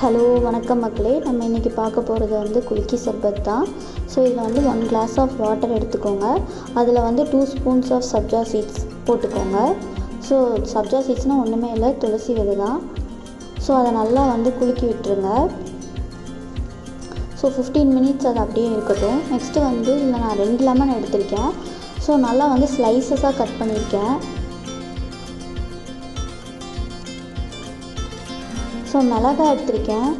Hello வணக்கம் மக்களே. நம்ம இன்றைக்கி பார்க்க போகிறது வந்து குலுக்கி சர்பத் தான். ஸோ இதில் வந்து 1 glass ஆஃப் வாட்டர் எடுத்துக்கோங்க. அதில் வந்து 2 spoons ஆஃப் சப்ஜா சீட்ஸ் போட்டுக்கோங்க. ஸோ சப்ஜா சீட்ஸ்னால் ஒன்றுமே இல்லை, துளசி விதை தான். ஸோ அதை நல்லா வந்து குலுக்கி விட்டுருங்க. ஸோ 15 minutes அது அப்படியே இருக்கட்டும். நெக்ஸ்ட்டு வந்து இதில் நான் 2 லெமன் எடுத்திருக்கேன். ஸோ நல்லா வந்து ஸ்லைசஸாக கட் பண்ணியிருக்கேன். ஸோ மிளகாய் எடுத்திருக்கேன்.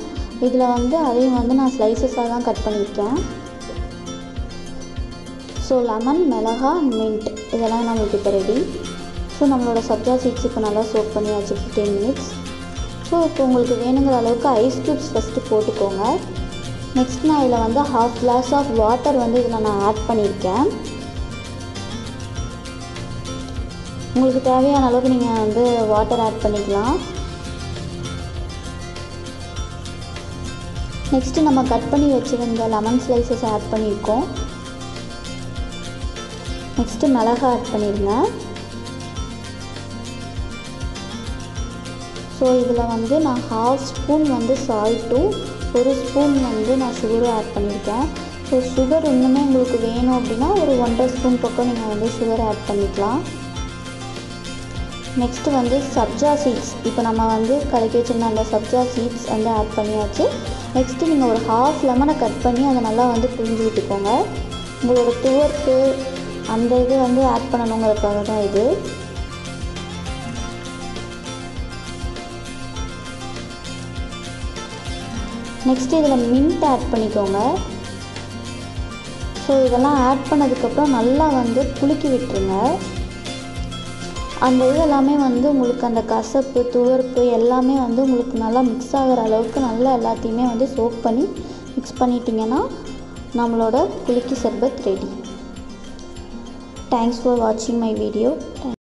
இதில் வந்து அதையும் வந்து நான் ஸ்லைசஸாக தான் கட் பண்ணியிருக்கேன். ஸோ லெமன், மிளகாய், மின்ட் இதெல்லாம் நம்மளுக்கு இப்போ ரெடி. ஸோ நம்மளோட சப்ஜா சீட்ஸ் இப்போ நல்லா சோக் பண்ணியாச்சு 15 minutes. ஸோ இப்போ உங்களுக்கு வேணுங்கிற அளவுக்கு ஐஸ் க்யூப்ஸ் ஃபஸ்ட்டு போட்டுக்கோங்க. நெக்ஸ்ட் நான் இதில் வந்து 1/2 glass ஆஃப் வாட்டர் வந்து இதில் நான் ஆட் பண்ணியிருக்கேன். உங்களுக்கு தேவையான அளவுக்கு நீங்கள் வந்து வாட்டர் ஆட் பண்ணிக்கலாம். நெக்ஸ்ட்டு நம்ம கட் பண்ணி வச்சுருந்த லெமன் ஸ்லைசஸ் ஆட் பண்ணியிருக்கோம். நெக்ஸ்ட்டு மிளகாய் ஆட் பண்ணிடுங்க. ஸோ இதில் வந்து நான் 1/2 spoon வந்து சால்ட்டும் 1 spoon வந்து நான் சுகரும் ஆட் பண்ணியிருக்கேன். ஸோ சுகர் இன்னுமே உங்களுக்கு வேணும் அப்படின்னா ஒரு 1.5 spoon பக்கம் நீங்கள் வந்து சுகர் ஆட் பண்ணிக்கலாம். நெக்ஸ்ட்டு வந்து சப்ஜா சீட்ஸ், இப்போ நம்ம வந்து கலக்கி வச்சுருந்த அந்த சப்ஜா சீட்ஸ் வந்து ஆட் பண்ணியாச்சு. நெக்ஸ்ட்டு நீங்கள் ஒரு 1/2 லெமனை கட் பண்ணி அதை நல்லா வந்து புழிஞ்சு விட்டுக்கோங்க. உங்களோட துவர்ப்பு அந்த இது வந்து ஆட் பண்ணணுங்கிறதுக்காக தான் இது. நெக்ஸ்ட்டு இதில் மின்ட் ஆட் பண்ணிக்கோங்க. ஸோ இதெல்லாம் ஆட் பண்ணதுக்கப்புறம் நல்லா வந்து குலுக்கி விட்டுருங்க. அந்த இது எல்லாமே வந்து உங்களுக்கு அந்த கசப்பு, துவர்ப்பு எல்லாமே வந்து உங்களுக்கு நல்லா மிக்ஸ் ஆகிற அளவுக்கு நல்லா எல்லாத்தையுமே வந்து சோக் பண்ணி மிக்ஸ் பண்ணிட்டீங்கன்னா நம்மளோட குலுக்கி சர்பத் ரெடி. தேங்க்ஸ் ஃபார் வாட்சிங் மை வீடியோ.